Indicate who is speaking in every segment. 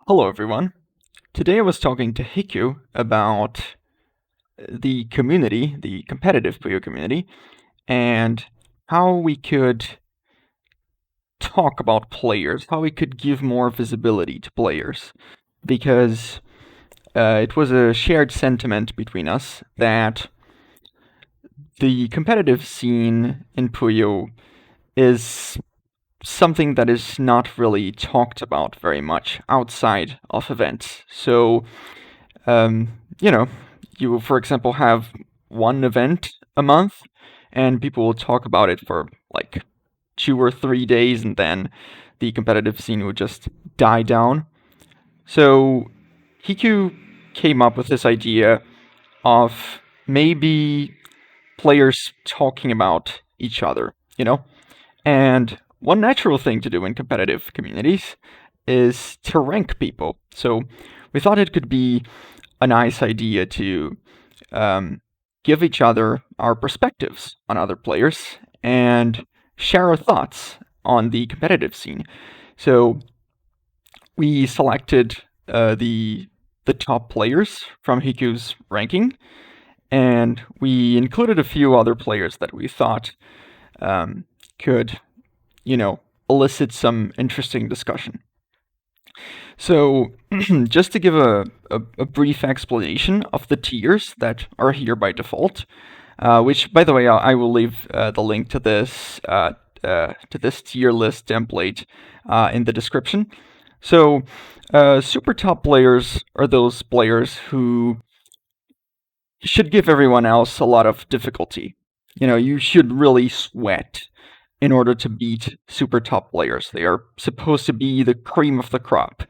Speaker 1: Hello everyone. Today I was talking to Hiku about the community, the competitive Puyo community, and how we could talk about players, how we could give more visibility to players. Because it was a shared sentiment between us that the competitive scene in Puyo is something that is not really talked about very much outside of events. So, you know, you, for example, have one event a month, and people will talk about it for like 2 or 3 days, and then the competitive scene would just die down. So, Hiku came up with this idea of maybe players talking about each other, And one natural thing to do in competitive communities is to rank people. So we thought it could be a nice idea to give each other our perspectives on other players and share our thoughts on the competitive scene. So we selected the top players from Hiku's ranking, and we included a few other players that we thought could, elicit some interesting discussion. So, just to give a brief explanation of the tiers that are here by default, which, by the way, I will leave the link to this tier list template in the description. So, super top players are those players who should give everyone else a lot of difficulty. You should really sweat in order to beat super top players. They are supposed to be the cream of the crop.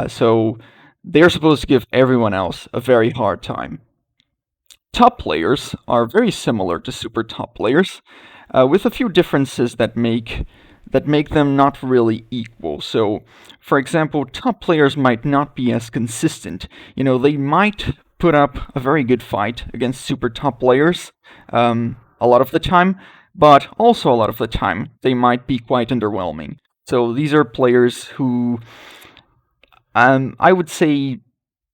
Speaker 1: So they're supposed to give everyone else a very hard time. Top players are very similar to super top players, with a few differences that make them not really equal. So, for example, top players might not be as consistent. They might put up a very good fight against super top players a lot of the time, but also a lot of the time they might be quite underwhelming. So these are players who, I would say,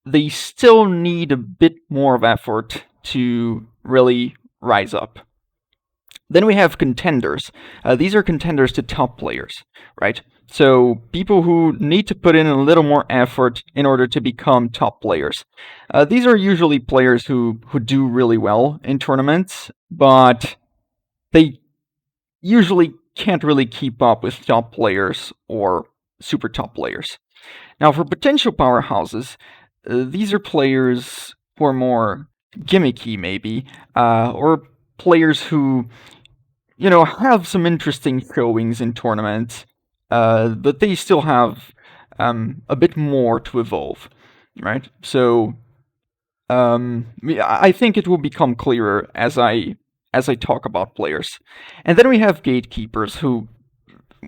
Speaker 1: they still need a bit more of effort to really rise up. Then we have contenders. These are contenders to top players, right? So people who need to put in a little more effort in order to become top players. These are usually players who do really well in tournaments, but they usually can't really keep up with top players or super top players. Now, for potential powerhouses, these are players who are more gimmicky, maybe, or players who, have some interesting showings in tournaments, but they still have a bit more to evolve, right? So, I think it will become clearer as I talk about players. And then we have gatekeepers, who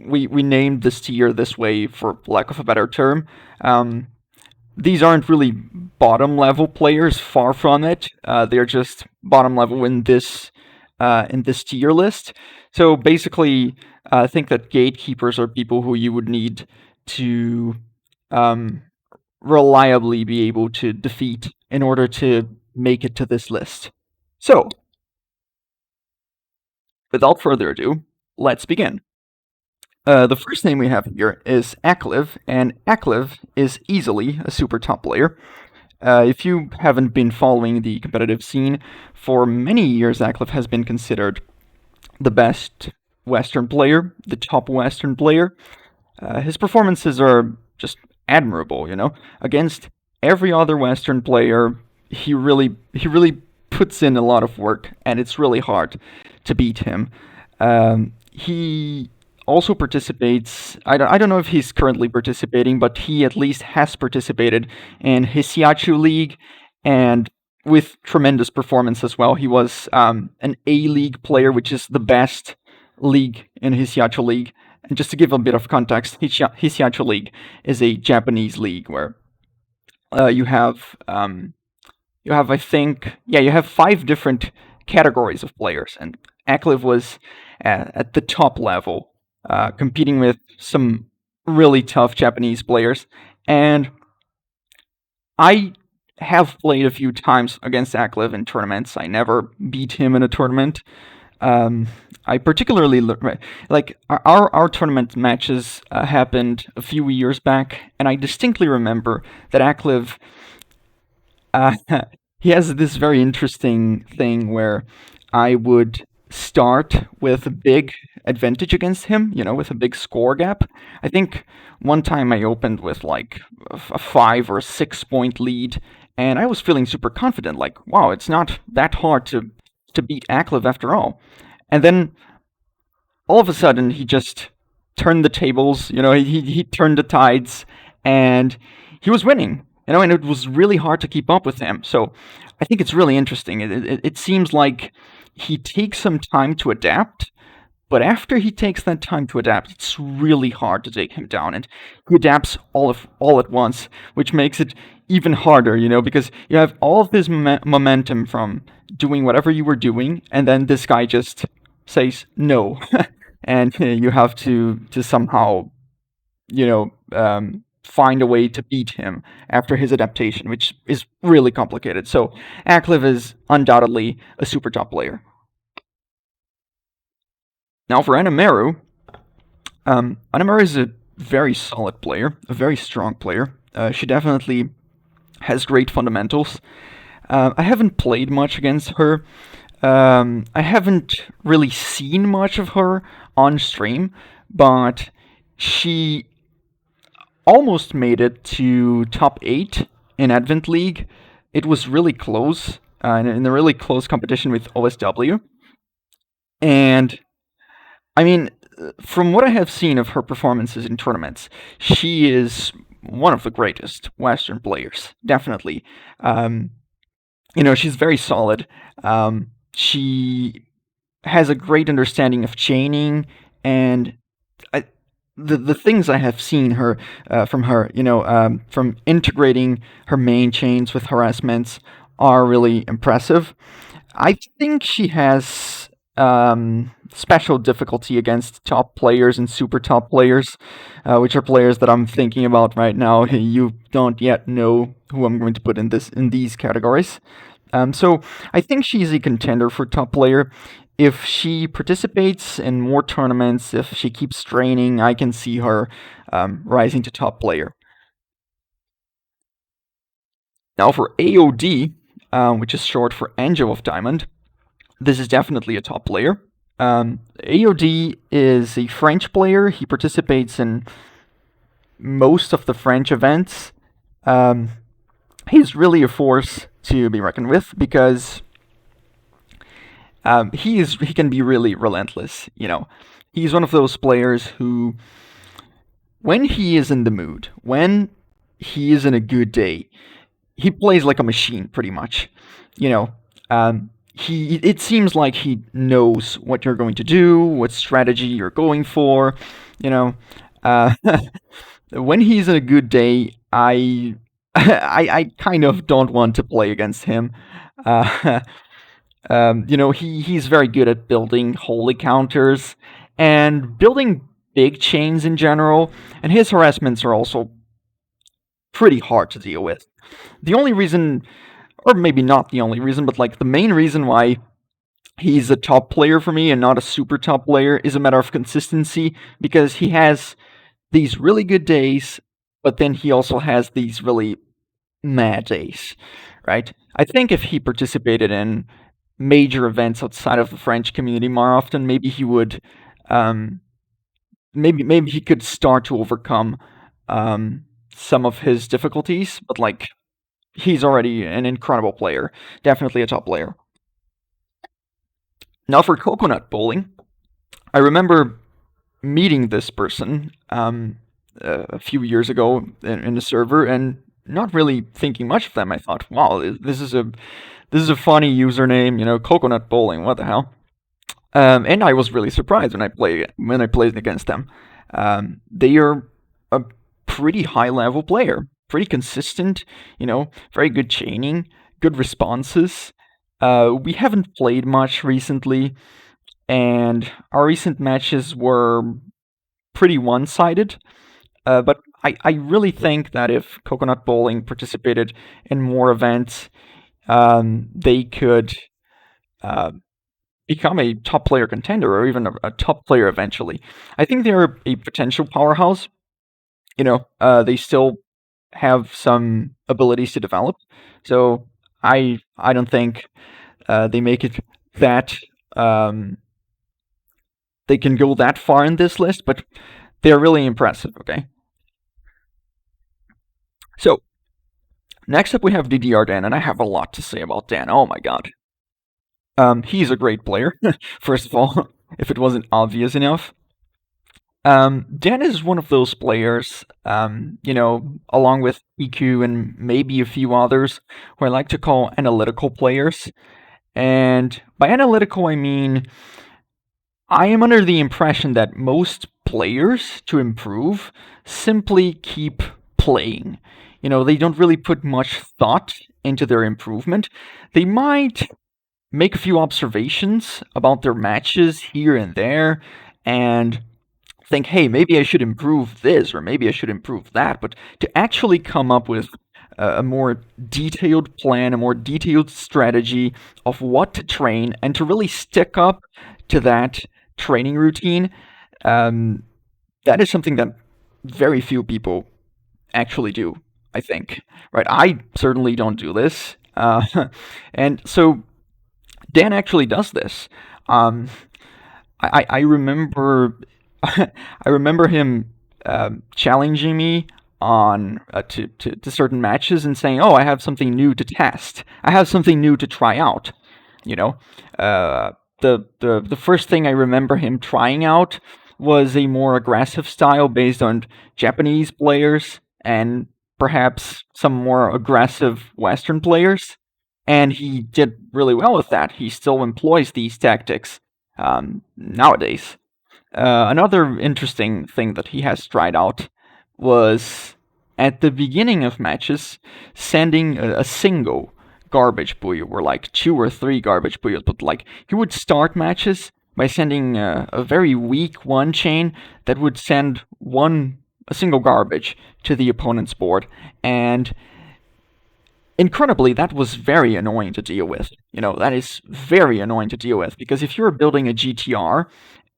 Speaker 1: we named this tier this way for lack of a better term. These aren't really bottom level players, far from it. They're just bottom level in this tier list. So basically, I think that gatekeepers are people who you would need to reliably be able to defeat in order to make it to this list. So, without further ado, let's begin. The first name we have here is Acliv, and Acliv is easily a super top player. If you haven't been following the competitive scene, for many years Acliv has been considered the best Western player, the top Western player. His performances are just admirable, Against every other Western player, he really puts in a lot of work, and it's really hard to beat him. He also participates. I don't know if he's currently participating, but he at least has participated in Hisiachu League, and with tremendous performance as well. He was an A-League player, which is the best league in Hisiachu League. And just to give a bit of context, Hisiachu League is a Japanese league where you have I think, you have 5 different categories of players, and Acliv was at the top level, competing with some really tough Japanese players, And I have played a few times against Acliv in tournaments. I never beat him in a tournament. I particularly like our tournament matches happened a few years back, and I distinctly remember that Acliv uh, he has this very interesting thing where I would start with a big advantage against him, with a big score gap. I think one time I opened with like a 5 or 6 point lead, and I was feeling super confident, like, wow, it's not that hard to beat Acliv after all. And then all of a sudden he just turned the tables, he turned the tides, and he was winning, and it was really hard to keep up with him. So I think it's really interesting. It seems like he takes some time to adapt, but after he takes that time to adapt, it's really hard to take him down, and he adapts all at once, which makes it even harder, because you have all of this momentum from doing whatever you were doing, and then this guy just says no, and you have to somehow, find a way to beat him after his adaptation, which is really complicated. So Acliv is undoubtedly a super top player. Now for Anameru, Anameru is a very solid player, a very strong player. She definitely has great fundamentals. I haven't played much against her. I haven't really seen much of her on stream, but she almost made it to top 8 in Advent League. It was really close, in a really close competition with OSW. And I mean, from what I have seen of her performances in tournaments, she is one of the greatest Western players, definitely. She's very solid. She has a great understanding of chaining, and the things I have seen from her, from integrating her main chains with harassments, are really impressive. I think she has special difficulty against top players and super top players, which are players that I'm thinking about right now. You don't yet know who I'm going to put in these categories. So I think she's a contender for top player. If she participates in more tournaments, if she keeps training, I can see her rising to top player. Now for AOD, which is short for Angel of Diamond, this is definitely a top player. AOD is a French player. He participates in most of the French events. He's really a force to be reckoned with because he can be really relentless. He's one of those players who, when he is in the mood, when he is in a good day, he plays like a machine, pretty much. It seems like he knows what you're going to do, what strategy you're going for. When he's in a good day, I kind of don't want to play against him. He's very good at building holy counters and building big chains in general, and his harassments are also pretty hard to deal with. The only reason, or maybe not the only reason, but like the main reason why he's a top player for me and not a super top player is a matter of consistency, because he has these really good days, but then he also has these really mad days, right? I think if he participated in major events outside of the French community more often, maybe he would, maybe he could start to overcome some of his difficulties. But like, he's already an incredible player, definitely a top player. Now for Coconutbowling, I remember meeting this person a few years ago in the server, and not really thinking much of them. I thought, wow, this is a funny username, Coconutbowling. What the hell? And I was really surprised when I played against them. They are a pretty high level player, pretty consistent. Very good chaining, good responses. We haven't played much recently, and our recent matches were pretty one-sided. But I really think that if Coconutbowling participated in more events, they could uh, become a top player contender or even a top player eventually. I think they're a potential powerhouse. They still have some abilities to develop. So I don't think they make it that they can go that far in this list, but they're really impressive. Okay, so next up we have DDR Dan, and I have a lot to say about Dan. Oh my god, he's a great player. First of all, if it wasn't obvious enough. Dan is one of those players, along with Hiku and maybe a few others, who I like to call analytical players. And by analytical, I mean I am under the impression that most players, to improve, simply keep playing. They don't really put much thought into their improvement. They might make a few observations about their matches here and there, and think, hey, maybe I should improve this or maybe I should improve that. But to actually come up with a more detailed plan, a more detailed strategy of what to train, and to really stick up to that training routine, that is something that very few people actually do, I think. Right? I certainly don't do this. And so Dan actually does this. I remember I remember him challenging me on to certain matches and saying, "Oh, I have something new to test. I have something new to try out." You know, the first thing I remember him trying out was a more aggressive style based on Japanese players and perhaps some more aggressive Western players. And he did really well with that. He still employs these tactics nowadays. Another interesting thing that he has tried out was at the beginning of matches sending a single garbage Puyo, or like 2 or 3 garbage Puyos, but like he would start matches by sending a very weak one chain that would send a single garbage to the opponent's board, and incredibly, that was very annoying to deal with. That is very annoying to deal with, because if you're building a GTR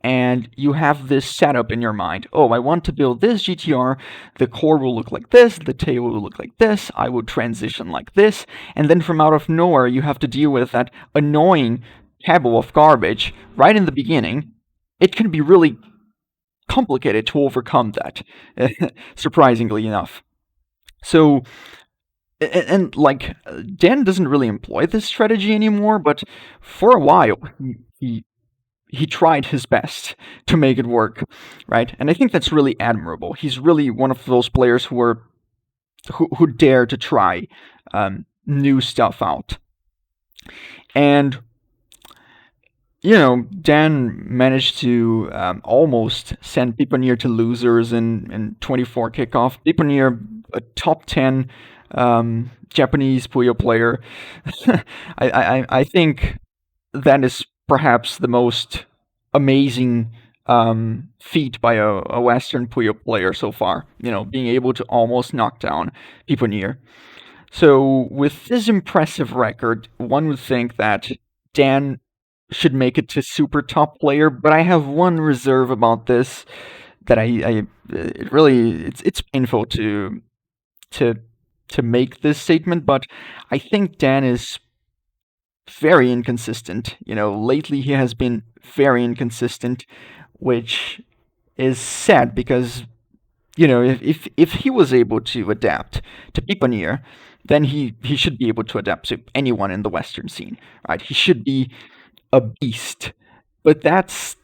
Speaker 1: and you have this setup in your mind, oh, I want to build this GTR, the core will look like this, the tail will look like this, I will transition like this, and then from out of nowhere you have to deal with that annoying table of garbage right in the beginning. It can be really complicated to overcome that, surprisingly enough. So, and like, Dan doesn't really employ this strategy anymore, but for a while he tried his best to make it work, right? And I think that's really admirable. He's really one of those players who dare to try new stuff out. And Dan managed to almost send Piponir to losers in 24 kickoff. Piponir, a top 10 Japanese Puyo player. I think that is perhaps the most amazing feat by a Western Puyo player so far. Being able to almost knock down Piponir. So with this impressive record, one would think that Dan should make it to super top player, but I have one reserve about this that it's painful to make this statement, but I think Dan is very inconsistent. Lately he has been very inconsistent, which is sad because if he was able to adapt to Piponir, then he should be able to adapt to anyone in the Western scene, right? He should be a beast, but that's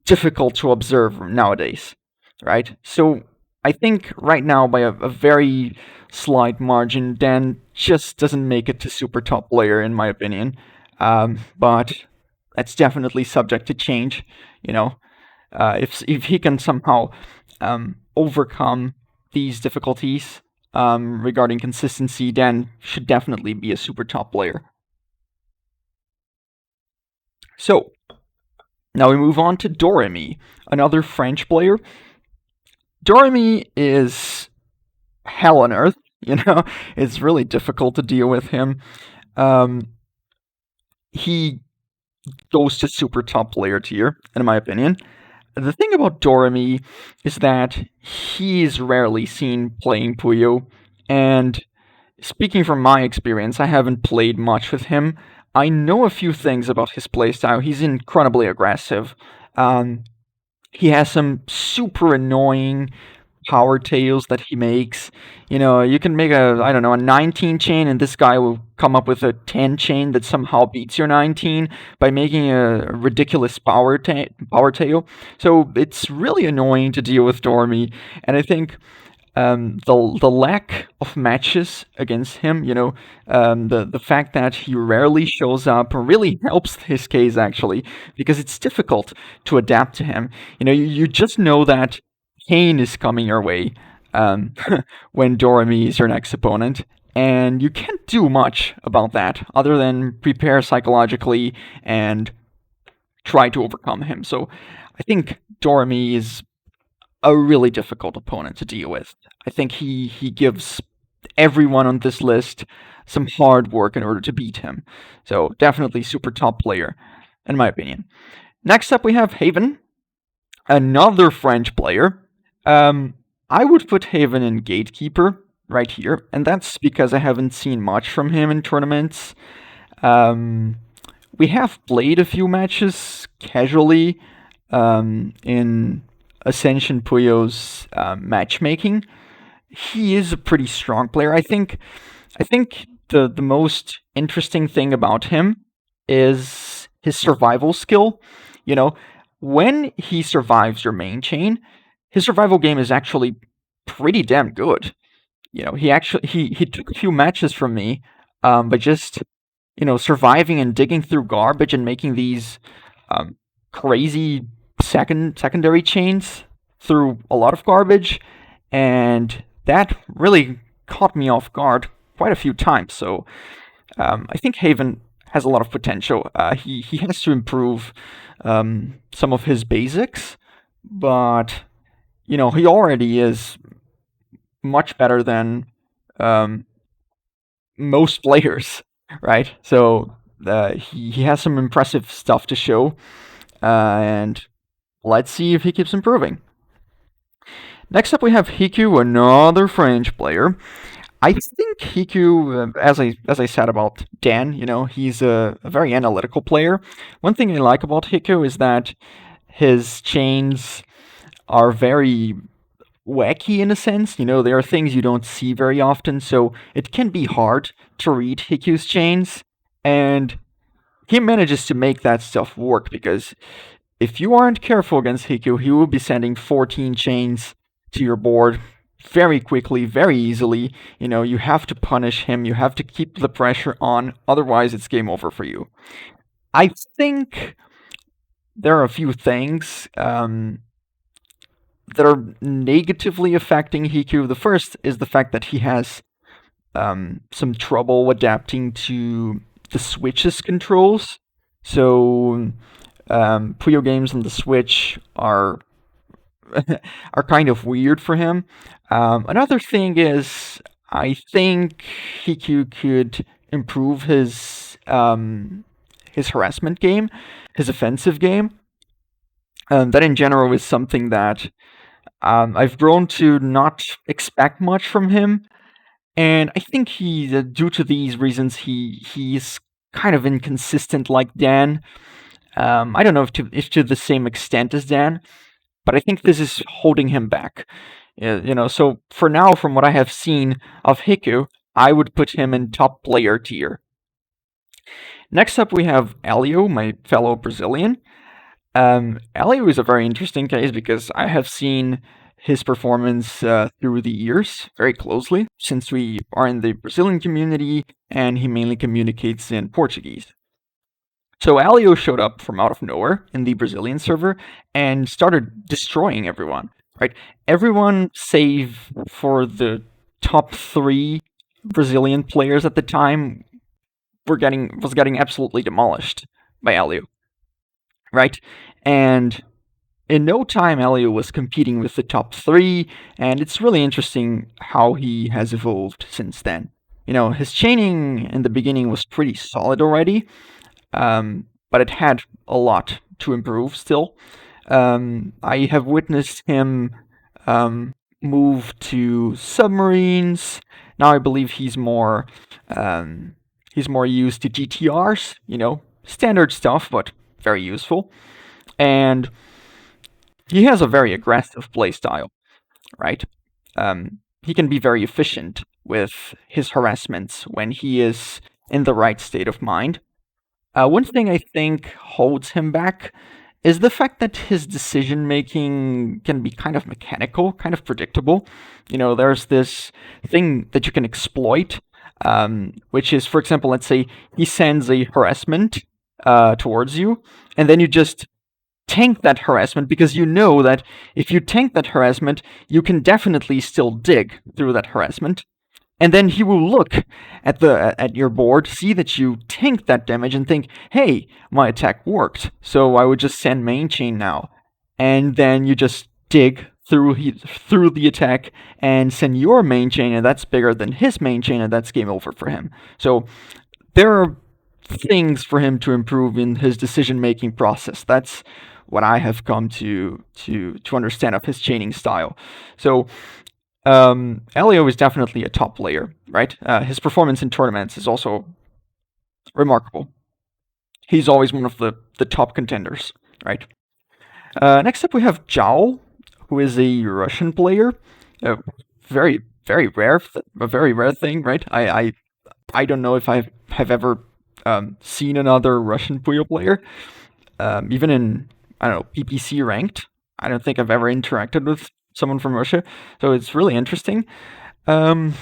Speaker 1: difficult to observe nowadays, right? So I think right now, by a very slight margin, Dan just doesn't make it to super top player, in my opinion. But that's definitely subject to change. If he can somehow overcome these difficulties regarding consistency, Dan should definitely be a super top player. So now we move on to Doremy, another French player. Doremy is hell on earth. It's really difficult to deal with him. Um, he goes to super top player tier, in my opinion. The thing about Doremy is that he's rarely seen playing Puyo, and speaking from my experience, I haven't played much with him. I know a few things about his playstyle. He's incredibly aggressive. Um, he has some super annoying power tails that he makes. You can make I don't know, a 19 chain, and this guy will come up with a 10 chain that somehow beats your 19 by making a ridiculous power tail. So it's really annoying to deal with Dormy, and I think the lack of matches against him, the fact that he rarely shows up really helps his case actually, because it's difficult to adapt to him. You just know that Kane is coming your way um, when Doremy is your next opponent, and you can't do much about that other than prepare psychologically and try to overcome him. So I think Doremy is a really difficult opponent to deal with. I think he gives everyone on this list some hard work in order to beat him. So definitely super top player, in my opinion. Next up we have Havven, another French player. I would put Havven in Gatekeeper right here, and that's because I haven't seen much from him in tournaments. We have played a few matches casually in Ascension Puyo's matchmaking. He is a pretty strong player. I think the most interesting thing about him is his survival skill. When he survives your main chain, his survival game is actually pretty damn good. He took a few matches from me, but just surviving and digging through garbage and making these crazy secondary chains through a lot of garbage, and that really caught me off guard quite a few times. So I think Havven has a lot of potential. He has to improve some of his basics, but he already is much better than most players, right? So he has some impressive stuff to show, and let's see if he keeps improving. Next up, we have Hiku, another French player. I think Hiku, as I said about Dan, he's a very analytical player. One thing I like about Hiku is that his chains are very wacky in a sense. There are things you don't see very often, so it can be hard to read Hiku's chains, and he manages to make that stuff work because if you aren't careful against Hiku, he will be sending 14 chains to your board very quickly, very easily. You have to punish him, you have to keep the pressure on, otherwise it's game over for you. I think there are a few things that are negatively affecting Hiku. The first is the fact that he has some trouble adapting to the Switch's controls. So Puyo games on the Switch are are kind of weird for him. Another thing is, I think Hiku could improve his harassment game, his offensive game. That in general is something that I've grown to not expect much from him, and I think due to these reasons, he's kind of inconsistent like Dan. I don't know if to the same extent as Dan, but I think this is holding him back. So for now, from what I have seen of Hiku, I would put him in top player tier. Next up, we have Hélio, my fellow Brazilian. Hélio is a very interesting case because I have seen his performance through the years very closely, since we are in the Brazilian community and he mainly communicates in Portuguese. So Hélio showed up from out of nowhere in the Brazilian server and started destroying everyone, right? Everyone save for the top 3 Brazilian players at the time was getting absolutely demolished by Hélio, right? And in no time, Hélio was competing with the top 3, and it's really interesting how he has evolved since then. His chaining in the beginning was pretty solid already, but it had a lot to improve still. I have witnessed him move to submarines. Now I believe he's more used to GTRs, standard stuff, but very useful. And he has a very aggressive playstyle, right? He can be very efficient with his harassments when he is in the right state of mind. One thing I think holds him back is the fact that his decision making can be kind of mechanical, kind of predictable. There's this thing that you can exploit, which is, for example, let's say he sends a harassment towards you, and then you just tank that harassment because you know that if you tank that harassment, you can definitely still dig through that harassment. And then he will look at your board, see that you tanked that damage, and think, hey, my attack worked, so I would just send main chain now. And then you just dig through the attack and send your main chain, and that's bigger than his main chain, and that's game over for him. So there are things for him to improve in his decision-making process. That's what I have come to understand of his chaining style. So Hélio is definitely a top player, right? His performance in tournaments is also remarkable. He's always one of the top contenders, right? Next up we have Zhao, who is a Russian player. Very, very rare, a very rare thing, right? I don't know if I have ever seen another Russian Puyo player, even in, I don't know, PPC ranked. I don't think I've ever interacted with someone from Russia, so it's really interesting. I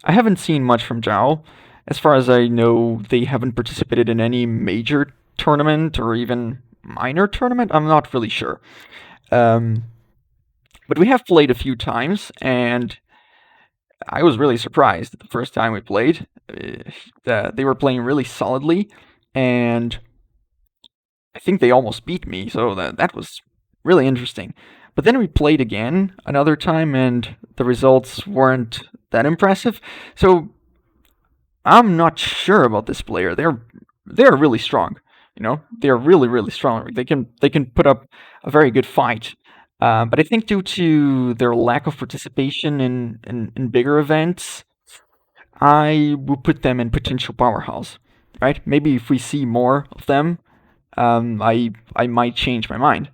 Speaker 1: haven't seen much from Zhao. As far as I know, they haven't participated in any major tournament or even minor tournament. I'm not really sure. But we have played a few times, and I was really surprised the first time we played. They were playing really solidly, and I think they almost beat me, so that was really interesting. But then we played again another time, and the results weren't that impressive. So I'm not sure about this player. They're really strong. They're really, really strong. They can put up a very good fight. But I think due to their lack of participation in bigger events, I would put them in potential powerhouse. Right? Maybe if we see more of them, I might change my mind.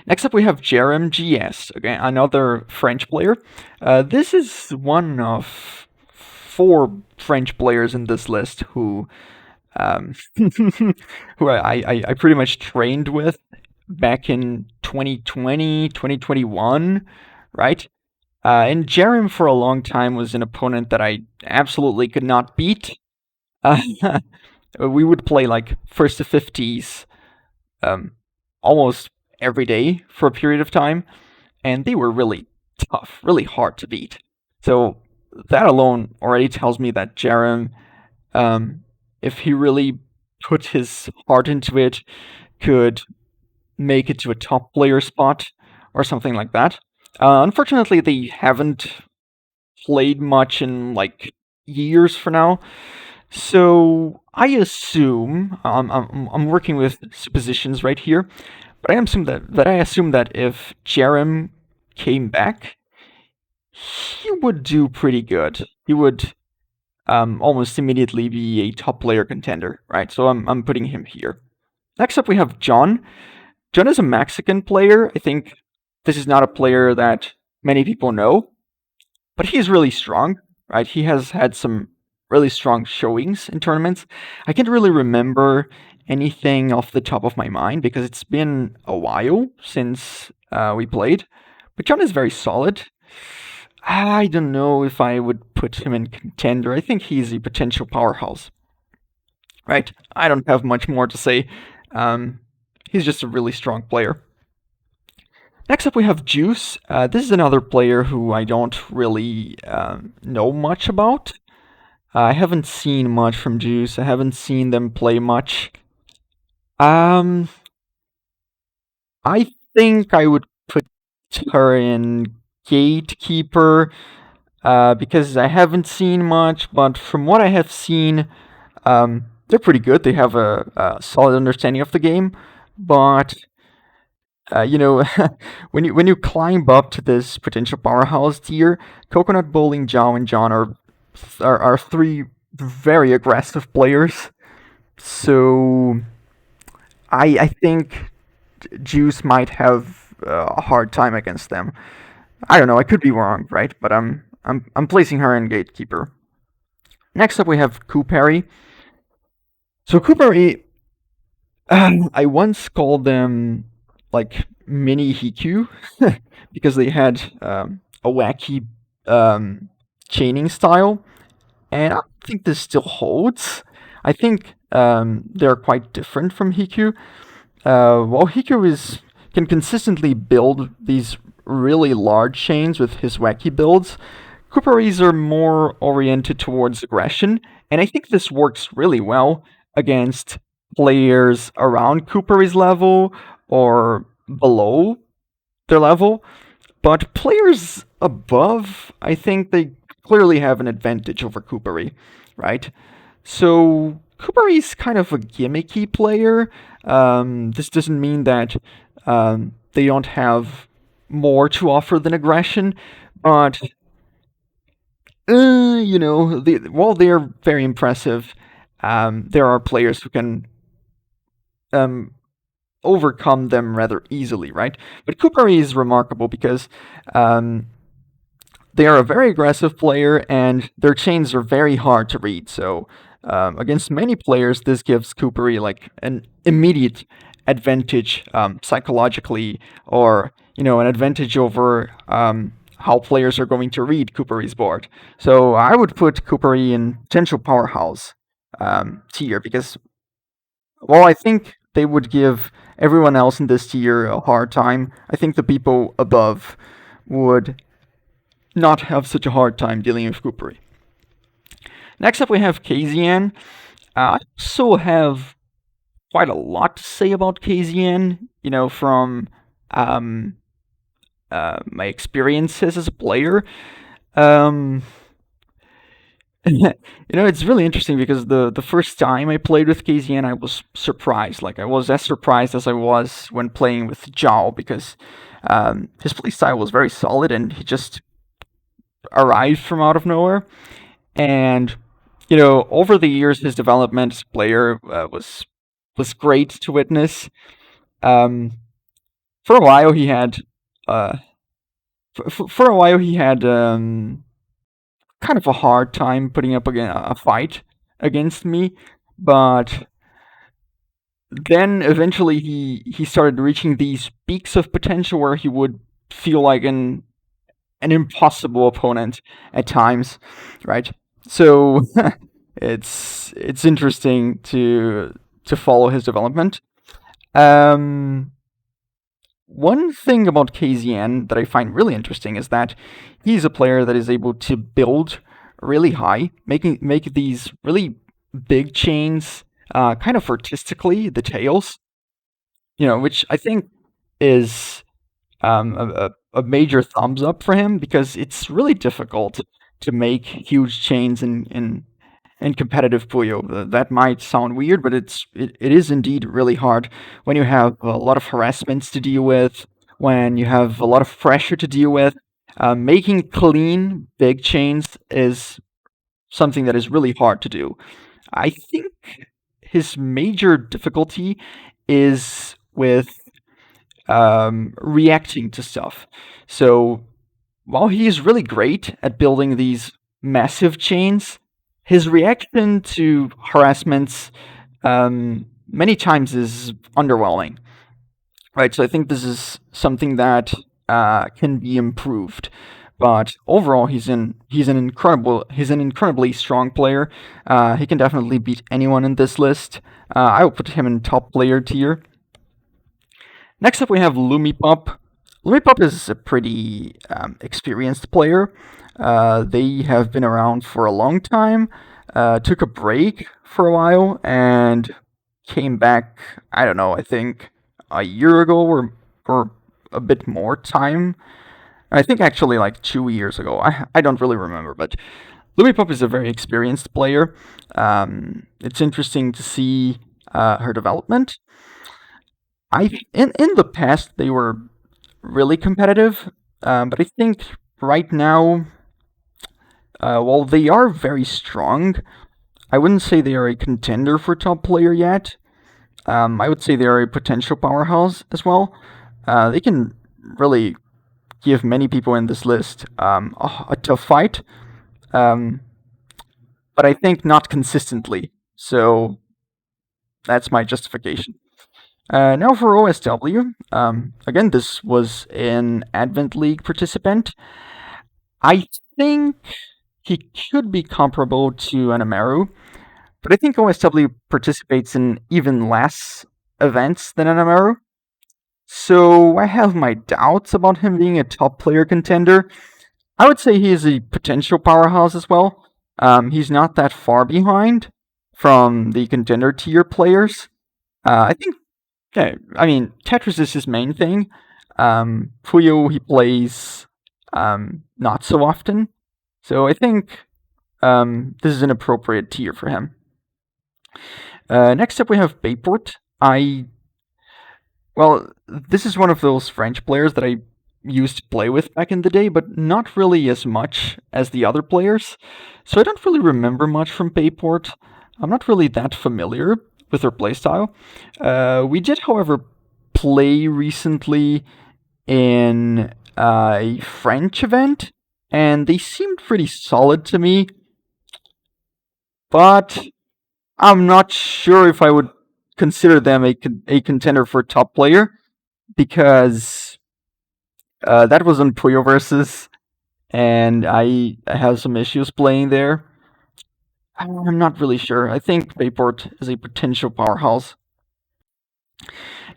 Speaker 1: Next up, we have JeremGS, okay, another French player. This is one of 4 French players in this list who who I pretty much trained with back in 2020, 2021, right? And Jerem for a long time was an opponent that I absolutely could not beat. We would play like first to 50s almost every day for a period of time, and they were really tough, really hard to beat. So that alone already tells me that Jerem, if he really put his heart into it, could make it to a top player spot or something like that. Unfortunately, they haven't played much in like years for now. So I assume I'm working with suppositions right here, but I assume that if Jerem came back, he would do pretty good. He would almost immediately be a top player contender, right? So I'm putting him here. Next up, we have John. John is a Mexican player. I think this is not a player that many people know, but he's really strong, right? He has had some really strong showings in tournaments. I can't really remember anything off the top of my mind because it's been a while since we played, but John is very solid. I don't know if I would put him in contender. I think he's a potential powerhouse. Right? I don't have much more to say. He's just a really strong player. Next up we have Juice. This is another player who I don't really know much about. I haven't seen much from Juice. I haven't seen them play much. I think I would put her in Gatekeeper because I haven't seen much, but from what I have seen, they're pretty good. They have a solid understanding of the game, but you know, when you climb up to this potential powerhouse tier, Coconutbowling, Zhao, and John are three very aggressive players. So I think Juice might have a hard time against them. I don't know. I could be wrong, right? But I'm placing her in Gatekeeper. Next up, we have Koopary. So Koopary, I once called them like mini Hiku because they had a wacky chaining style, and I think this still holds. I think they're quite different from Hiku. While Hiku can consistently build these really large chains with his wacky builds, Kooparies are more oriented towards aggression, and I think this works really well against players around Koopary's level or below their level. But players above, I think they clearly have an advantage over Koopary, right? So Koopary's kind of a gimmicky player. This doesn't mean that they don't have more to offer than aggression, but while they're very impressive, there are players who can um, overcome them rather easily, right? But Koopary is remarkable because um, they are a very aggressive player and their chains are very hard to read. So against many players, this gives Koopary like an immediate advantage psychologically, or an advantage over how players are going to read Koopary's board. So I would put Koopary in potential powerhouse tier because, well, I think they would give everyone else in this tier a hard time. I think the people above would not have such a hard time dealing with Koopary. Next up, we have KZN. I also have quite a lot to say about KZN, from um, my experiences as a player. Um, it's really interesting because the first time I played with KZN, I was surprised. Like, I was as surprised as I was when playing with Zhao because his playstyle was very solid and he just arrived from out of nowhere. And over the years, his development as a player was great to witness. For a while, he had uh, for a while he had kind of a hard time putting up a fight against me, but then eventually he started reaching these peaks of potential where he would feel like an impossible opponent at times, right? So it's interesting to follow his development. One thing about KZN that I find really interesting is that he's a player that is able to build really high, make these really big chains, kind of artistically, the tails, which I think is a major thumbs up for him because it's really difficult to make huge chains in competitive Puyo. That might sound weird, but it is indeed really hard when you have a lot of harassments to deal with, when you have a lot of pressure to deal with. Making clean big chains is something that is really hard to do. I think his major difficulty is with reacting to stuff. So while he is really great at building these massive chains, his reaction to harassments many times is underwhelming. Right, so I think this is something that can be improved. But overall, he's an incredibly strong player. He can definitely beat anyone in this list. I will put him in top player tier. Next up, we have Lumipup. Lumipup is a pretty experienced player. They have been around for a long time. Took a break for a while and came back. I don't know. I think a year ago or for a bit more time. I think actually like 2 years ago. I don't really remember, but Lumipup is a very experienced player. It's interesting to see her development. In the past they were really competitive, but I think right now, while they are very strong, I wouldn't say they are a contender for top player yet. I would say they are a potential powerhouse as well. They can really give many people in this list a tough fight, but I think not consistently. So that's my justification. Now for OSW. Again, this was an Advent League participant. I think he could be comparable to Anameru, but I think OSW participates in even less events than Anameru. So I have my doubts about him being a top player contender. I would say he is a potential powerhouse as well. He's not that far behind from the contender tier players. I think, yeah, I mean, Tetris is his main thing. Puyo, he plays not so often. So I think this is an appropriate tier for him. Next up, we have Bayport. Well, this is one of those French players that I used to play with back in the day, but not really as much as the other players. So I don't really remember much from Bayport. I'm not really that familiar with her playstyle. We did, however, play recently in a French event, and they seemed pretty solid to me. But I'm not sure if I would consider them a contender for top player, because that was on Puyo versus, and I have some issues playing there. I'm not really sure. I think Bayport is a potential powerhouse.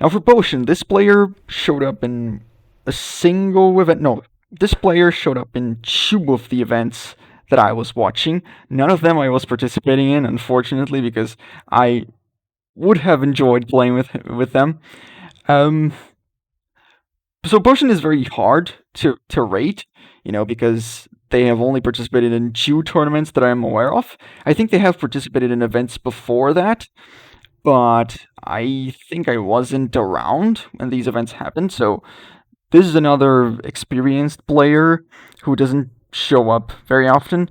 Speaker 1: Now for Potion, this player showed up in a single event. No, this player showed up in 2 of the events that I was watching. None of them I was participating in, unfortunately, because I would have enjoyed playing with them. So Potion is very hard to rate, because they have only participated in 2 tournaments that I'm aware of. I think they have participated in events before that, but I think I wasn't around when these events happened. So this is another experienced player who doesn't show up very often.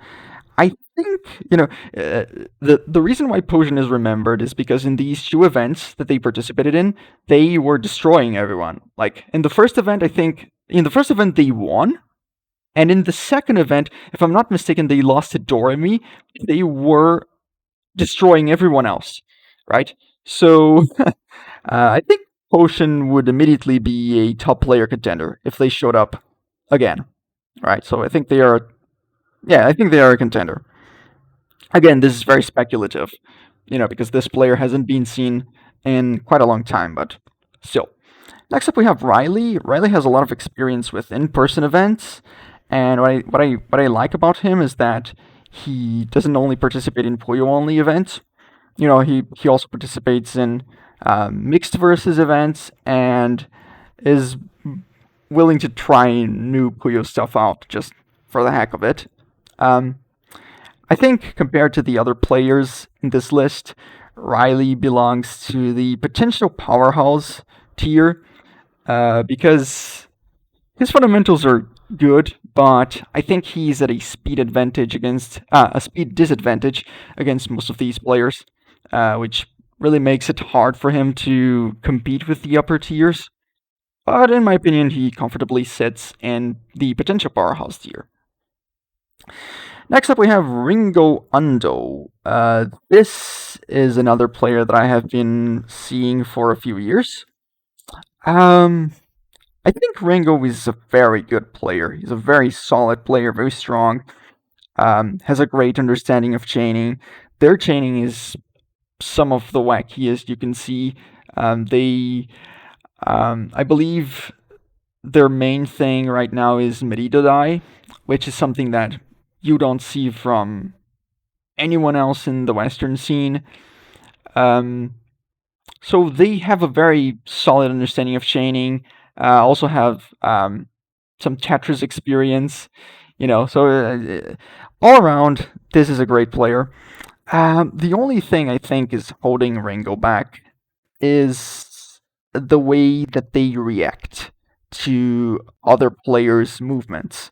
Speaker 1: I think, the reason why Potion is remembered is because in these 2 events that they participated in, they were destroying everyone. Like, in the first event, they won, and in the second event, if I'm not mistaken, they lost to Doremy. They were destroying everyone else, right? So, I think Potion would immediately be a top player contender if they showed up again, right? So I think they are a contender. Again, this is very speculative, because this player hasn't been seen in quite a long time, but still. Next up, we have Riley. Riley has a lot of experience with in-person events, and what I like about him is that he doesn't only participate in Puyo-only events. He also participates in mixed versus events and is willing to try new Puyo stuff out just for the heck of it. I think compared to the other players in this list, Riley belongs to the potential powerhouse tier, because his fundamentals are good, but I think he's at a speed disadvantage against most of these players, which really makes it hard for him to compete with the upper tiers. But in my opinion, he comfortably sits in the potential powerhouse tier. Next up, we have Ringo Andou. This is another player that I have been seeing for a few years. I think Ringo is a very good player. He's a very solid player, very strong. Has a great understanding of chaining. Their chaining is some of the wackiest you can see. I believe their main thing right now is Meridodai, which is something that you don't see from anyone else in the Western scene. So they have a very solid understanding of chaining. Also have some Tetris experience, So all around, this is a great player. The only thing I think is holding Ringo back is the way that they react to other players' movements,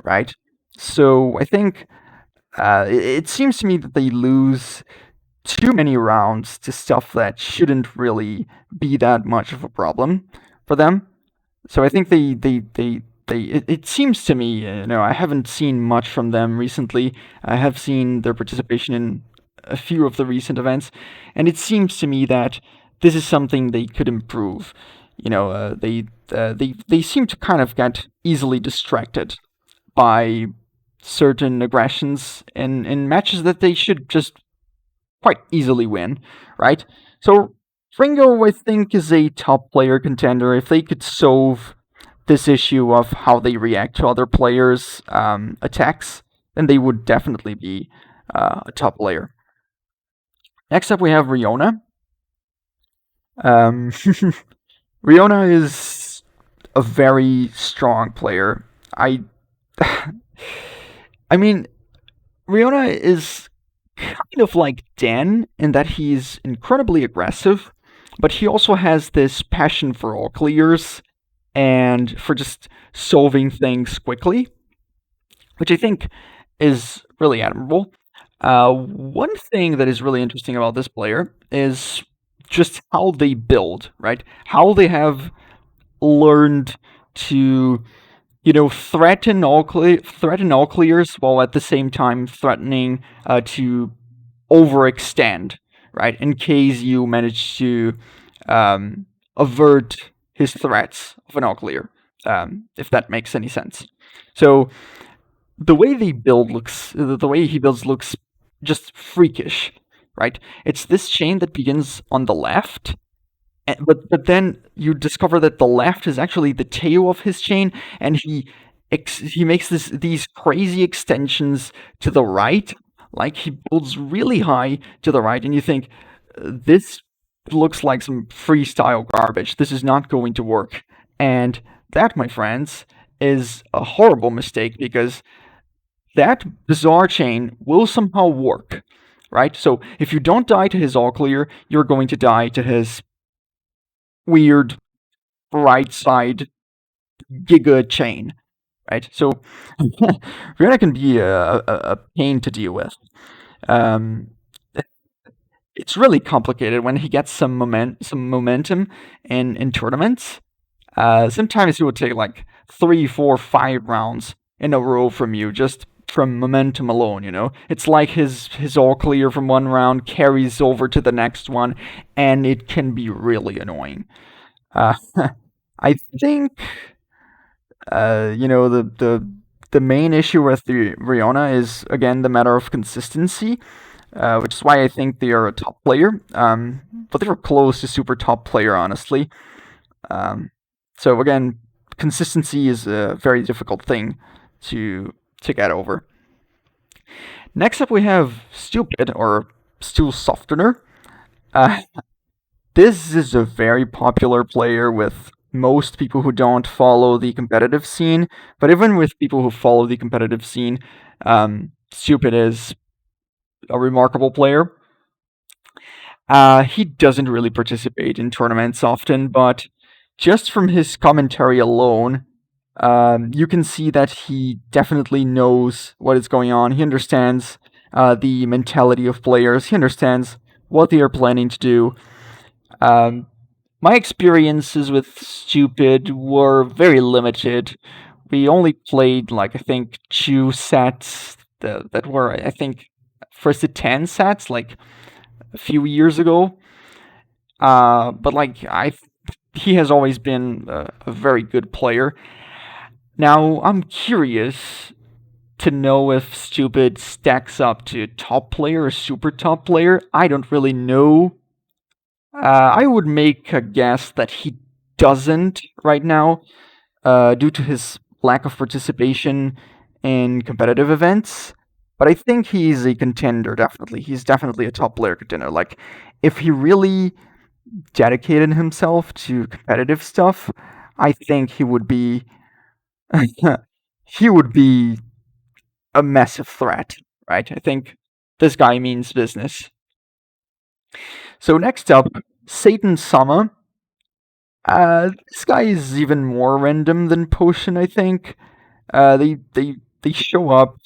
Speaker 1: right? So I think it seems to me that they lose too many rounds to stuff that shouldn't really be that much of a problem for them. So I think it seems to me, I haven't seen much from them recently. I have seen their participation in a few of the recent events, and it seems to me that this is something they could improve. They seem to kind of get easily distracted by certain aggressions in matches that they should just quite easily win, right? So Ringo, I think, is a top player contender. If they could solve this issue of how they react to other players' attacks, then they would definitely be a top player. Next up, we have Riona. Riona is a very strong player. I mean, Riona is kind of like Dan in that he's incredibly aggressive, but he also has this passion for all clears and for just solving things quickly, which I think is really admirable. One thing that is really interesting about this player is just how they build, right? How they have learned to, threaten all clears while at the same time threatening to overextend, right? In case you manage to avert his threats of an all clear, if that makes any sense. So the way he builds looks just freakish, right? It's this chain that begins on the left, but then you discover that the left is actually the tail of his chain, and he makes these crazy extensions to the right, like he builds really high to the right, and you think this looks like some freestyle garbage. This is not going to work, and that, my friends, is a horrible mistake because that bizarre chain will somehow work, right? So if you don't die to his all clear, you're going to die to his weird right side giga chain, right? So Riona can be a pain to deal with. Um, it's really complicated when he gets some momentum in tournaments. Sometimes he would take like 3, 4, 5 rounds in a row from you just from momentum alone, It's like his all clear from one round carries over to the next one, and it can be really annoying. Uh, I think the main issue with the Riona is again the matter of consistency, which is why I think they are a top player. But they were close to super top player, honestly. So again, consistency is a very difficult thing to get over. Next up, we have Stupid or Stool Softener. This is a very popular player with most people who don't follow the competitive scene, but even with people who follow the competitive scene, Stupid is a remarkable player. He doesn't really participate in tournaments often, but just from his commentary alone, you can see that he definitely knows what is going on. He understands the mentality of players. He understands what they are planning to do. My experiences with Stupid were very limited. We only played, like, I think 2 sets that were, I think, first to 10 sets, like, a few years ago. But, like, he has always been a very good player. Now, I'm curious to know if Stupid stacks up to top player or super top player. I don't really know. I would make a guess that he doesn't right now, due to his lack of participation in competitive events. But I think he's a contender, definitely. He's definitely a top player contender. Like, if he really dedicated himself to competitive stuff, I think he would be he would be a massive threat, right? I think this guy means business. So next up, SatanSama. This guy is even more random than Potion, I think. They show up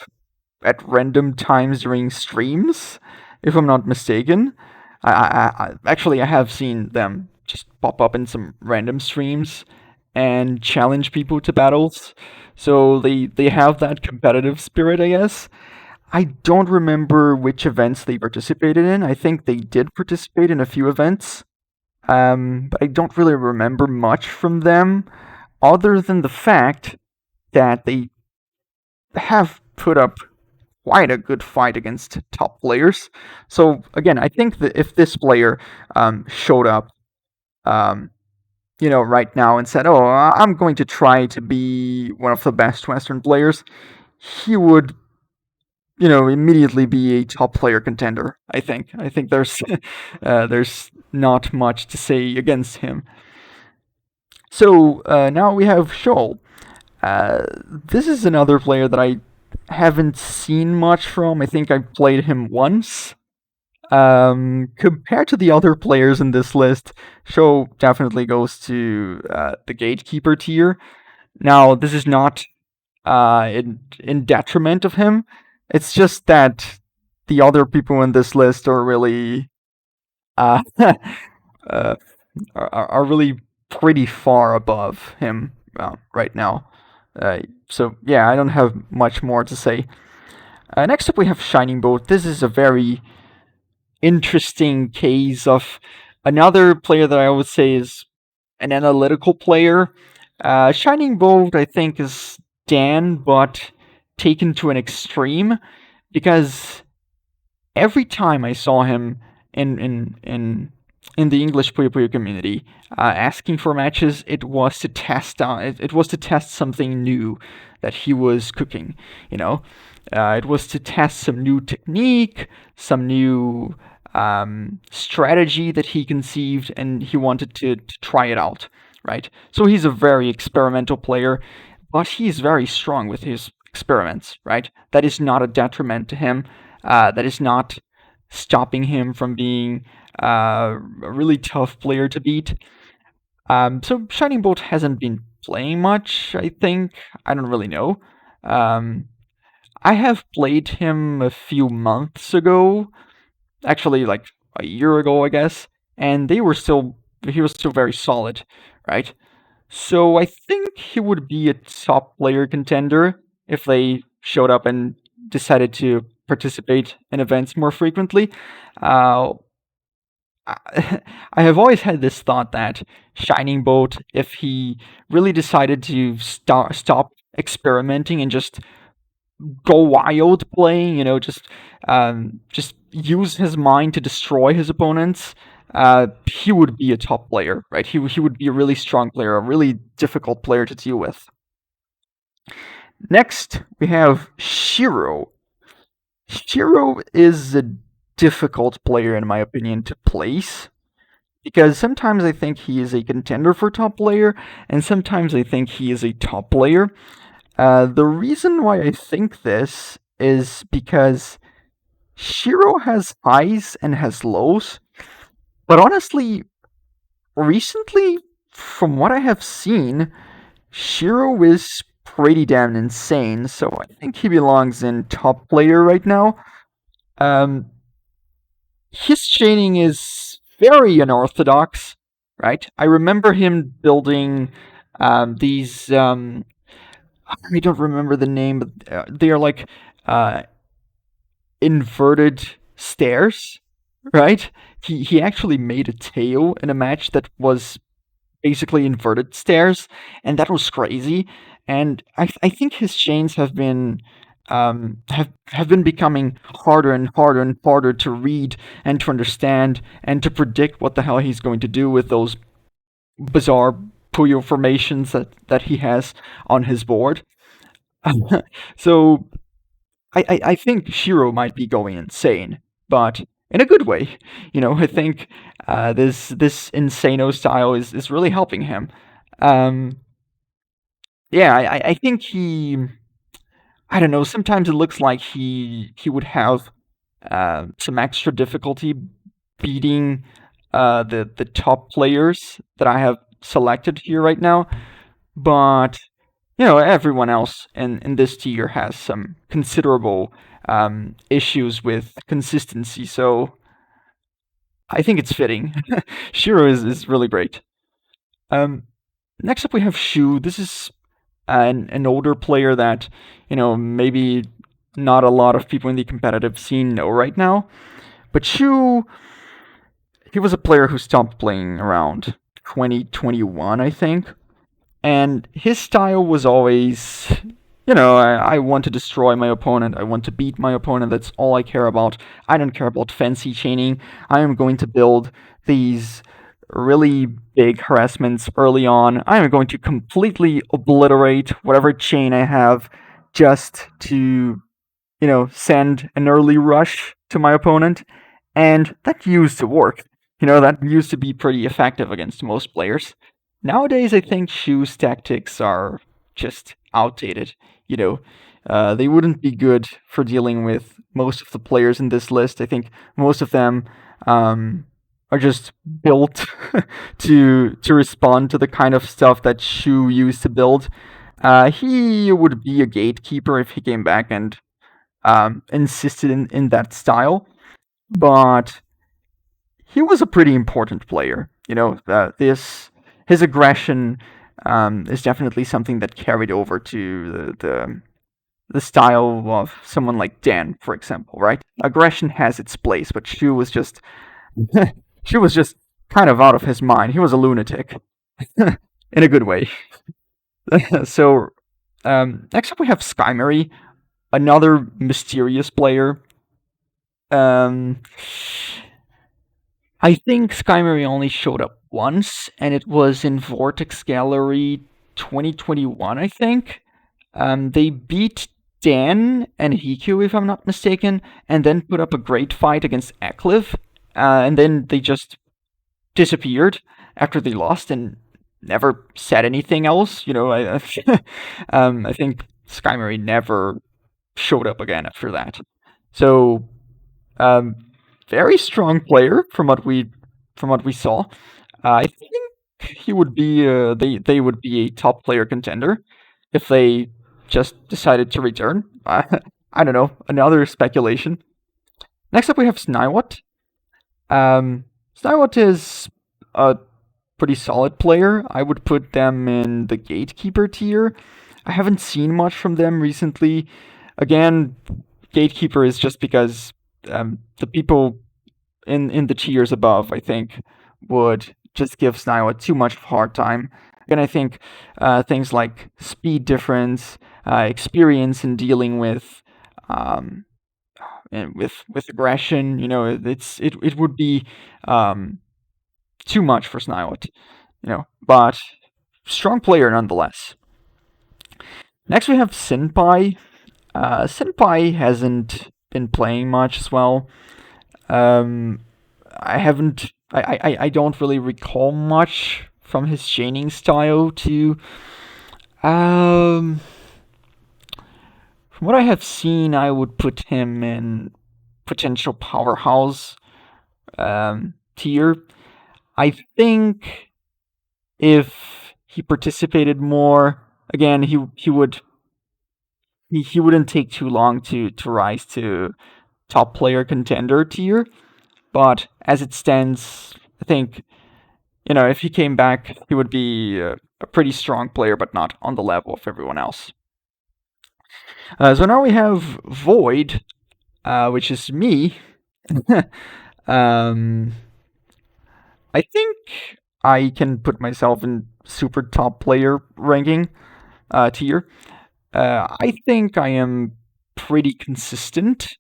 Speaker 1: at random times during streams, if I'm not mistaken. Actually, I have seen them just pop up in some random streams and challenge people to battles. So they have that competitive spirit, I guess. I don't remember which events they participated in. I think they did participate in a few events, but I don't really remember much from them, other than the fact that they have put up quite a good fight against top players. So again, I think that if this player showed up, um, right now and said, "Oh, I'm going to try to be one of the best Western players," he would, immediately be a top player contender. I think. I think there's not much to say against him. So now we have Schoell. This is another player that I haven't seen much from. I think I played him once. Compared to the other players in this list, Schoell definitely goes to the gatekeeper tier. Now, this is not in detriment of him. It's just that the other people in this list are really uh, uh, are really pretty far above him right now. So yeah, I don't have much more to say. Next up, we have Shiningbolt. This is a very interesting case of another player that I would say is an analytical player. Shiningbolt, I think, is Dan, but taken to an extreme, because every time I saw him in the English Puyo Puyo community asking for matches, it was to test it was to test something new that he was cooking. It was to test some new technique, some new strategy that he conceived, and he wanted to try it out. Right. So he's a very experimental player, but he's very strong with his experiments. Right. That is not a detriment to him. That is not stopping him from being a really tough player to beat. So Shining Bolt hasn't been playing much, I think. I don't really know. I have played him a few months ago, actually like a year ago, I guess, and he was still very solid, right? So I think he would be a top player contender if they showed up and decided to participate in events more frequently. Uh, I have always had this thought that Shining Bolt, if he really decided to stop experimenting and just go wild playing, just use his mind to destroy his opponents, he would be a top player, right? He would be a really strong player, a really difficult player to deal with. Next, we have Shiro. Shiro is a difficult player, in my opinion, to place, because sometimes I think he is a contender for top player, and sometimes I think he is a top player. The reason why I think this is because Shiro has highs and has lows, but honestly, recently, from what I have seen, Shiro is pretty damn insane, so I think he belongs in top player right now. Um, his chaining is very unorthodox, right? I remember him building these. I don't remember the name, but they are like inverted stairs, right? He actually made a tail in a match that was basically inverted stairs, and that was crazy. And I think his chains have been have been becoming harder and harder and harder to read and to understand and to predict what the hell he's going to do with those bizarre Puyo formations that he has on his board. So I think Shiro might be going insane, but in a good way. I think this Insano style is really helping him. yeah, I think he. I don't know. Sometimes it looks like he would have some extra difficulty beating the top players that I have selected here right now. But everyone else in this tier has some considerable issues with consistency. So I think it's fitting. Shiro is really great. Um, Next up we have Shu. This is an older player that maybe not a lot of people in the competitive scene know right now. But Shu, he was a player who stopped playing around 2021, I think. And his style was always, I want to destroy my opponent. I want to beat my opponent. That's all I care about. I don't care about fancy chaining. I am going to build these really big harassments early on. I am going to completely obliterate whatever chain I have just to, send an early rush to my opponent. And that used to work. That used to be pretty effective against most players. Nowadays, I think Shu's tactics are just outdated. They wouldn't be good for dealing with most of the players in this list. I think most of them are just built to respond to the kind of stuff that Shu used to build. He would be a gatekeeper if he came back and insisted in that style, but he was a pretty important player. His aggression is definitely something that carried over to the style of someone like Dan, for example, right? Aggression has its place, but Shu was just Shu was just kind of out of his mind. He was a lunatic in a good way. So next up we have Skymerry, another mysterious player. I think Skymerry only showed up once, and it was in Vortex Gallery 2021, I think. They beat Dan and Hiku, if I'm not mistaken, and then put up a great fight against Acliv, and then they just disappeared after they lost and never said anything else. I think Skymerry never showed up again after that. So, very strong player from what we saw. I think he would be they would be a top player contender if they just decided to return. I don't know. Another speculation. Next up, we have Sniwott. Sniwott is a pretty solid player. I would put them in the gatekeeper tier. I haven't seen much from them recently. Again, gatekeeper is just because the people in the tiers above, I think, would just give Sniwott too much of a hard time. And I think things like speed difference, experience in dealing with and with aggression, it would be too much for Sniwott, but strong player nonetheless. Next we have Synpai. Synpai hasn't been playing much as well. I haven't. I don't really recall much from his chaining style to. From what I have seen, I would put him in potential powerhouse tier. I think if he participated more, again, he wouldn't take too long to rise to top player contender tier. But as it stands, I think if he came back, he would be a pretty strong player, but not on the level of everyone else. So now we have Void, which is me. I think I can put myself in super top player ranking tier. I think I am pretty consistent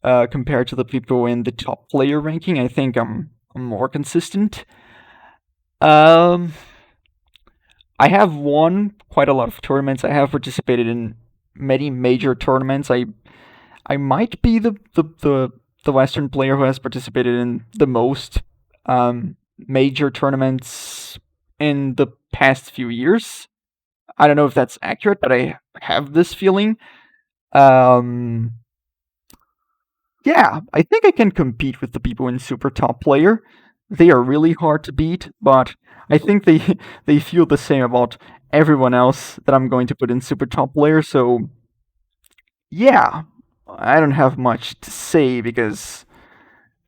Speaker 1: compared to the people in the top player ranking. I think I'm more consistent. I have won quite a lot of tournaments. I have participated in many major tournaments. I might be the Western player who has participated in the most major tournaments in the past few years. I don't know if that's accurate, but I have this feeling. Um, yeah, I think I can compete with the people in Super Top Player. They are really hard to beat, but I think they they feel the same about everyone else that I'm going to put in Super Top Player. So yeah, I don't have much to say because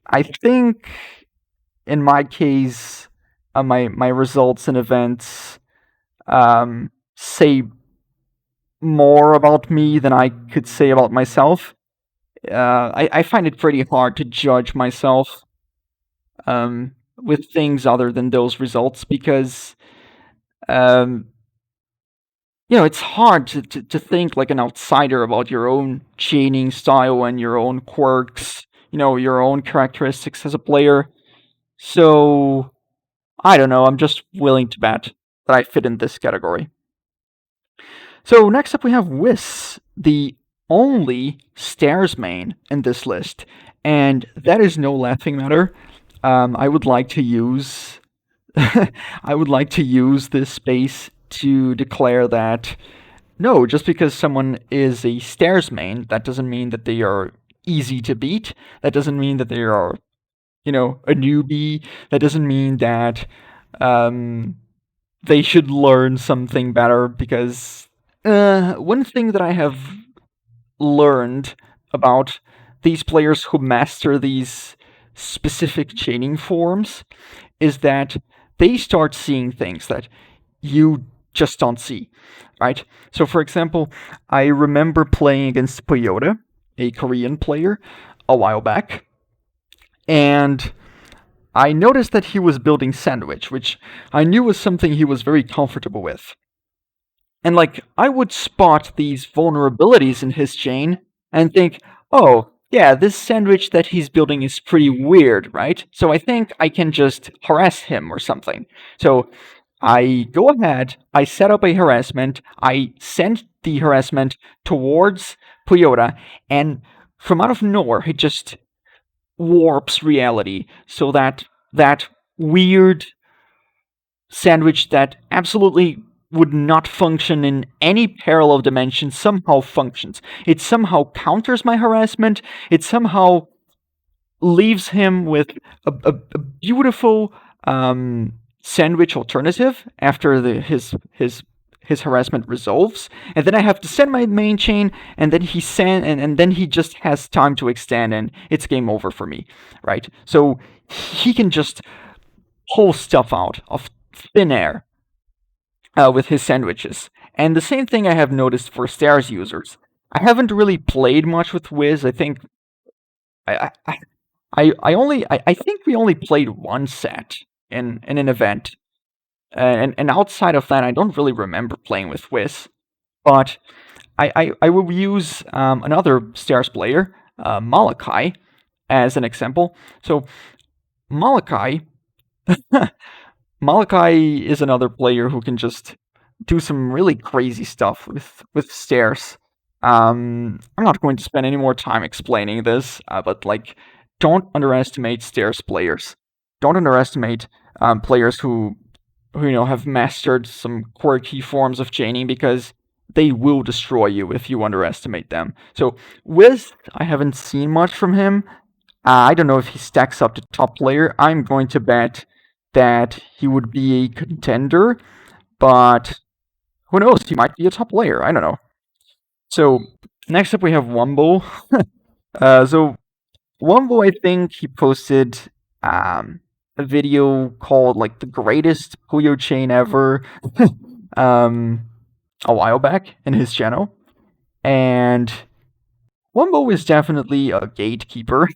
Speaker 1: I think in my case, my results and events say more about me than I could say about myself. I find it pretty hard to judge myself with things other than those results because um, it's hard to think like an outsider about your own chaining style and your own quirks, your own characteristics as a player. So I don't know. I'm just willing to bet that I fit in this category. So next up we have Whis, the only stairs main in this list, and that is no laughing matter. I would like to use I would like to use this space to declare that no, just because someone is a stairs main, that doesn't mean that they are easy to beat. That doesn't mean that they are, a newbie. That doesn't mean that um, they should learn something better because one thing that I have learned about these players who master these specific chaining forms is that they start seeing things that you just don't see, right? So, for example, I remember playing against Puyo, a Korean player, a while back, and I noticed that he was building Sandwich, which I knew was something he was very comfortable with. And like, I would spot these vulnerabilities in his chain and think, oh, yeah, this sandwich that he's building is pretty weird, right? So I think I can just harass him or something. So I go ahead, I set up a harassment, I send the harassment towards Puyo, and from out of nowhere, he just warps reality so that that weird sandwich that absolutely would not function in any parallel dimension somehow functions. It somehow counters my harassment. It somehow leaves him with a beautiful sandwich alternative after his harassment resolves, and then I have to send my main chain, and then and then he just has time to extend, and it's game over for me, right? So he can just pull stuff out of thin air with his sandwiches. And the same thing I have noticed for stairs users. I haven't really played much with Wiz. I think I think we only played one set in an event, and outside of that, I don't really remember playing with Wiz. But I will use another stairs player, Malachi, as an example. So Malachi Malachi is another player who can just do some really crazy stuff with stairs. I'm not going to spend any more time explaining this, but like, don't underestimate stairs players. Don't underestimate players who have mastered some quirky forms of chaining because they will destroy you if you underestimate them. So Wiz, I haven't seen much from him. I don't know if he stacks up to top player. I'm going to bet that he would be a contender, but who knows? He might be a top player. I don't know. So next up we have Wumbo. So Wumbo, I think he posted a video called like the greatest Puyo chain ever um, a while back in his channel, and Wumbo is definitely a gatekeeper,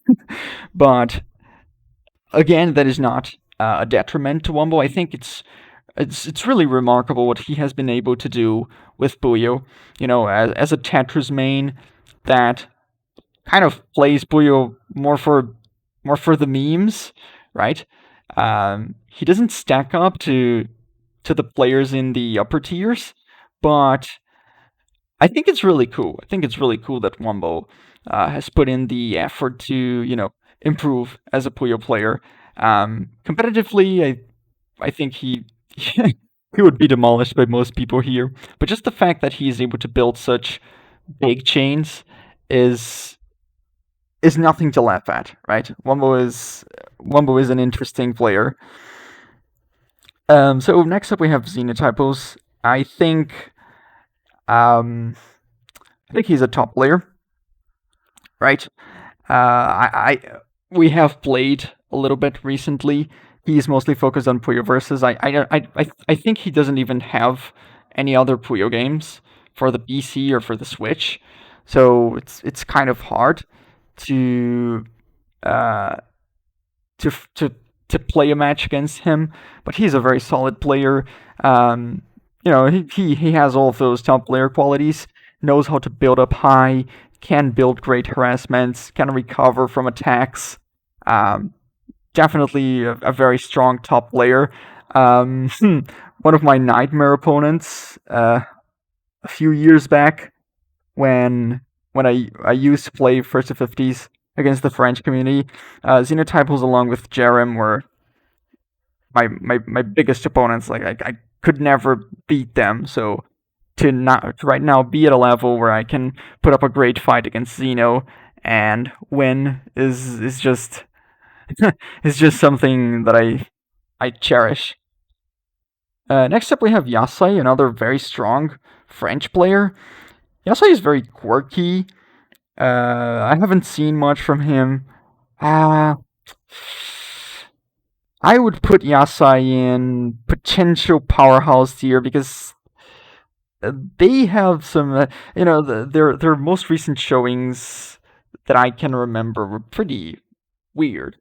Speaker 1: but again, that is not a detriment to Wumbo. I think it's really remarkable what he has been able to do with Puyo. As a Tetris main that kind of plays Puyo more for the memes, right? He doesn't stack up to the players in the upper tiers, but I think it's really cool. I think it's really cool that Wumbo has put in the effort to improve as a Puyo player. Competitively, I think he he would be demolished by most people here. But just the fact that he is able to build such big chains is nothing to laugh at, right? Wumbo is an interesting player. So next up we have Xenotypos. Um, I think he's a top player, right? We have played a little bit recently. He's mostly focused on Puyo versus. I think he doesn't even have any other Puyo games for the PC or for the Switch, so it's kind of hard to uh, to to play a match against him. But he's a very solid player. He has all of those top player qualities. Knows how to build up high. Can build great harassments. Can recover from attacks. Um, Definitely a very strong top player. One of my nightmare opponents a few years back when I used to play first to 50s against the French community. Xenotypos along with Jerem were my biggest opponents. Like I could never beat them. So to right now be at a level where I can put up a great fight against Xeno and win is just is just something that I cherish. Next up we have YaSSaY, another very strong French player. YaSSaY is very quirky. I haven't seen much from him. Uh, I would put YaSSaY in potential powerhouse tier because they have some, their most recent showings that I can remember were pretty weird,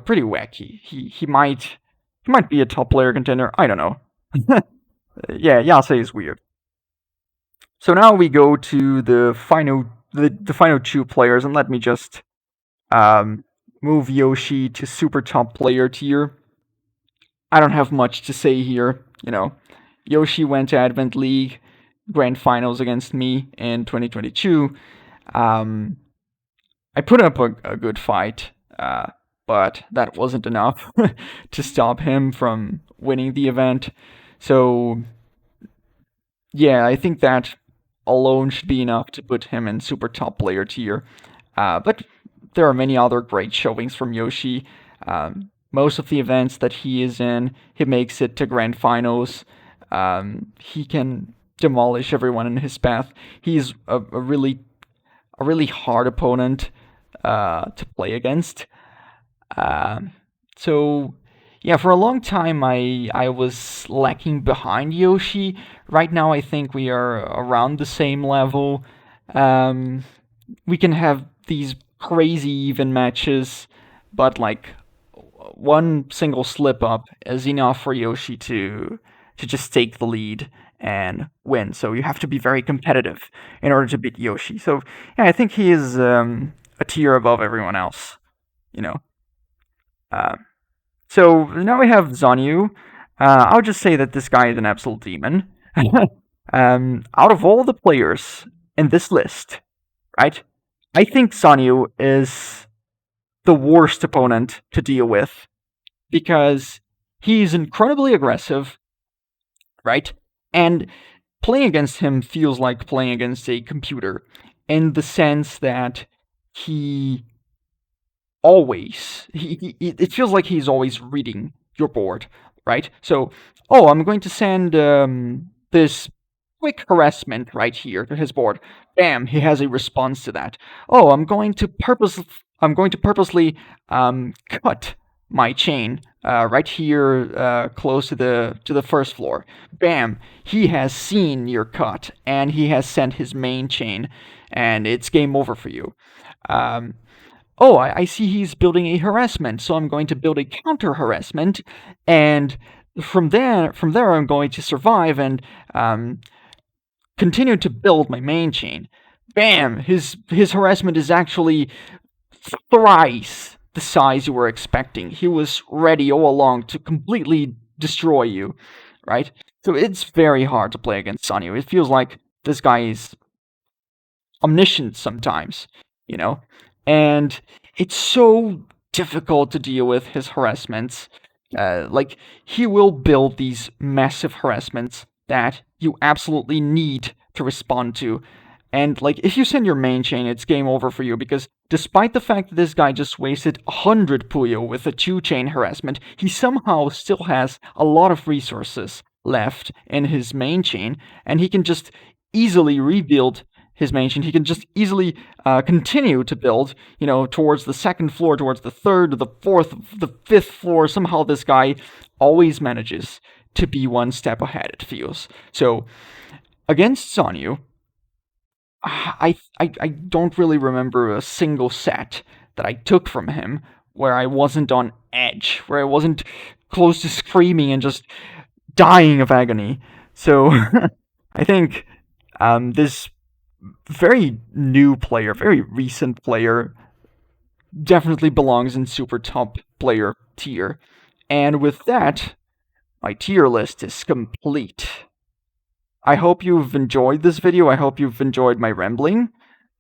Speaker 1: pretty wacky. He might be a top player contender. I don't know. Yeah, YaSSaY is weird. So now we go to the final two players, and let me just move Yoshi to super top player tier. I don't have much to say here. Yoshi went to Advent League Grand Finals against me in 2022. I put up a good fight, but that wasn't enough to stop him from winning the event. So, yeah, I think that alone should be enough to put him in super top player tier. But there are many other great showings from Yoshi. Most of the events that he is in, he makes it to grand finals. He can demolish everyone in his path. He's a really hard opponent to play against. So yeah, for a long time I was lacking behind Yoshi. Right now I think we are around the same level. We can have these crazy even matches, but like one single slip up is enough for Yoshi to just take the lead and win. So you have to be very competitive in order to beat Yoshi. So yeah, I think he is a tier above everyone else. You know. Uh, so now we have Zanyu. I'll just say that this guy is an absolute demon. Out of all the players in this list, right? I think Zanyu is the worst opponent to deal with because he's incredibly aggressive, right? And playing against him feels like playing against a computer in the sense that he it feels like he's always reading your board, right? So, oh, I'm going to send this quick harassment right here to his board. Bam, he has a response to that. Oh, I'm going to purposely cut my chain right here close to the first floor. Bam, he has seen your cut and he has sent his main chain, and it's game over for you. Oh, I see he's building a harassment, so I'm going to build a counter harassment, and from there I'm going to survive and continue to build my main chain. Bam! His harassment is actually thrice the size you were expecting. He was ready all along to completely destroy you, right? So it's very hard to play against Zanyu. It feels like this guy is omniscient sometimes, and it's so difficult to deal with his harassments. Like, he will build these massive harassments that you absolutely need to respond to. And, like, if you send your main chain, it's game over for you, because despite the fact that this guy just wasted 100 Puyo with a 2-chain harassment, he somehow still has a lot of resources left in his main chain, and he can just easily rebuild his main chain. He can just easily continue to build, towards the second floor, towards the third, the fourth, the fifth floor. Somehow this guy always manages to be one step ahead, it feels. So, against Zanyu, I don't really remember a single set that I took from him where I wasn't on edge, where I wasn't close to screaming and just dying of agony. So I think this very new player, very recent player, definitely belongs in super top player tier. And with that, my tier list is complete. I hope you've enjoyed this video. I hope you've enjoyed my rambling.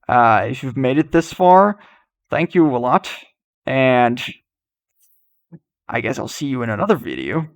Speaker 1: If you've made it this far, thank you a lot. And I guess I'll see you in another video.